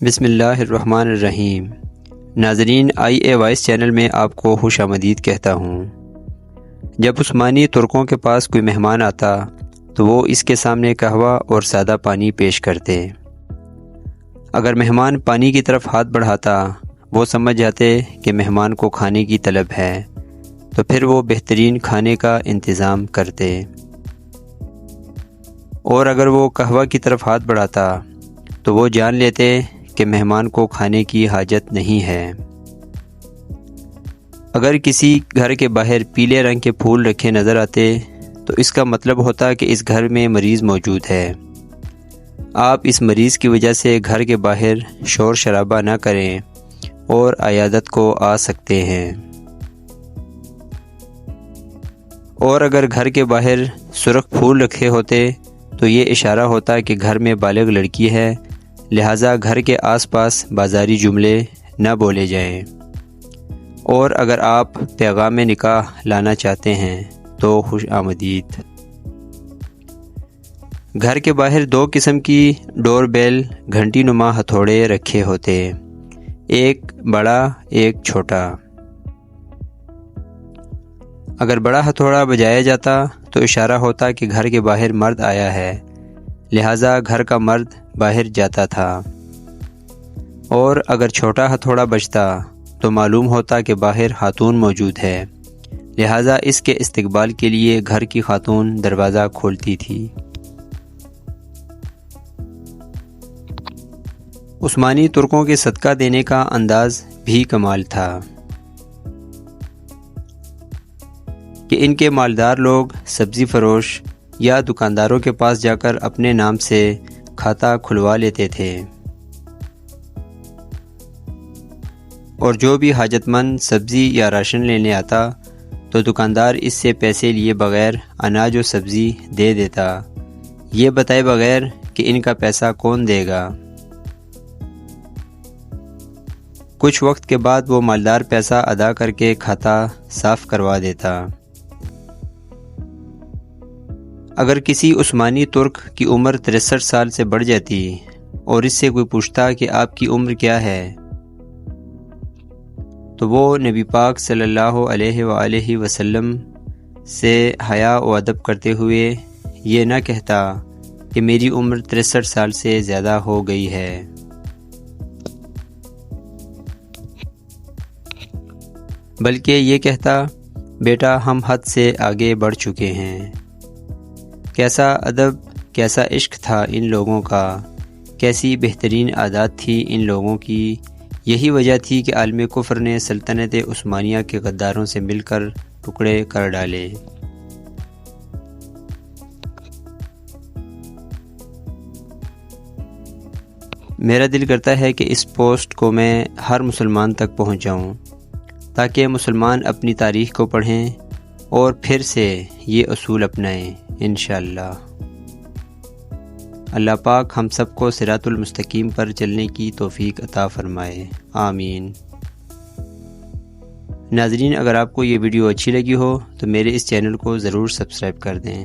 بسم اللہ الرحمن الرحیم۔ ناظرین، آئی اے وائس چینل میں آپ کو خوش آمدید کہتا ہوں۔ جب عثمانی ترکوں کے پاس کوئی مہمان آتا تو وہ اس کے سامنے قہوہ اور سادہ پانی پیش کرتے۔ اگر مہمان پانی کی طرف ہاتھ بڑھاتا وہ سمجھ جاتے کہ مہمان کو کھانے کی طلب ہے، تو پھر وہ بہترین کھانے کا انتظام کرتے، اور اگر وہ قہوہ کی طرف ہاتھ بڑھاتا تو وہ جان لیتے کہ مہمان کو کھانے کی حاجت نہیں ہے۔ اگر کسی گھر کے باہر پیلے رنگ کے پھول رکھے نظر آتے تو اس کا مطلب ہوتا کہ اس گھر میں مریض موجود ہے۔ آپ اس مریض کی وجہ سے گھر کے باہر شور شرابہ نہ کریں اور عیادت کو آ سکتے ہیں۔ اور اگر گھر کے باہر سرخ پھول رکھے ہوتے تو یہ اشارہ ہوتا کہ گھر میں بالغ لڑکی ہے، لہٰذا گھر کے آس پاس بازاری جملے نہ بولے جائیں۔ اور اگر آپ پیغام نکاح لانا چاہتے ہیں تو خوش آمدید۔ گھر کے باہر 2 قسم کی ڈور بیل گھنٹی نما ہتھوڑے رکھے ہوتے، ایک بڑا ایک چھوٹا۔ اگر بڑا ہتھوڑا بجایا جاتا تو اشارہ ہوتا کہ گھر کے باہر مرد آیا ہے، لہٰذا گھر کا مرد باہر جاتا تھا، اور اگر چھوٹا ہتھوڑا بجتا تو معلوم ہوتا کہ باہر خاتون موجود ہے، لہٰذا اس کے استقبال کے لیے گھر کی خاتون دروازہ کھولتی تھی۔ عثمانی ترکوں کے صدقہ دینے کا انداز بھی کمال تھا کہ ان کے مالدار لوگ سبزی فروش یا دکانداروں کے پاس جا کر اپنے نام سے کھاتا کھلوا لیتے تھے، اور جو بھی حاجت مند سبزی یا راشن لینے آتا تو دکاندار اس سے پیسے لیے بغیر اناج و سبزی دے دیتا، یہ بتائے بغیر کہ ان کا پیسہ کون دے گا۔ کچھ وقت کے بعد وہ مالدار پیسہ ادا کر کے کھاتا صاف کروا دیتا۔ اگر کسی عثمانی ترک کی عمر 63 سال سے بڑھ جاتی اور اس سے کوئی پوچھتا کہ آپ کی عمر کیا ہے، تو وہ نبی پاک صلی اللہ علیہ وآلہ وسلم سے حیا و ادب کرتے ہوئے یہ نہ کہتا کہ میری عمر 63 سال سے زیادہ ہو گئی ہے، بلکہ یہ کہتا بیٹا ہم حد سے آگے بڑھ چکے ہیں۔ کیسا ادب، کیسا عشق تھا ان لوگوں کا، کیسی بہترین عادات تھی ان لوگوں کی۔ یہی وجہ تھی کہ عالم کفر نے سلطنت عثمانیہ کے غداروں سے مل کر ٹکڑے کر ڈالے۔ میرا دل کرتا ہے کہ اس پوسٹ کو میں ہر مسلمان تک پہنچ جاؤں، تاکہ مسلمان اپنی تاریخ کو پڑھیں اور پھر سے یہ اصول اپنائیں انشاءاللہ۔ اللہ پاک ہم سب کو صراط المستقیم پر چلنے کی توفیق عطا فرمائے، آمین۔ ناظرین، اگر آپ کو یہ ویڈیو اچھی لگی ہو تو میرے اس چینل کو ضرور سبسکرائب کر دیں۔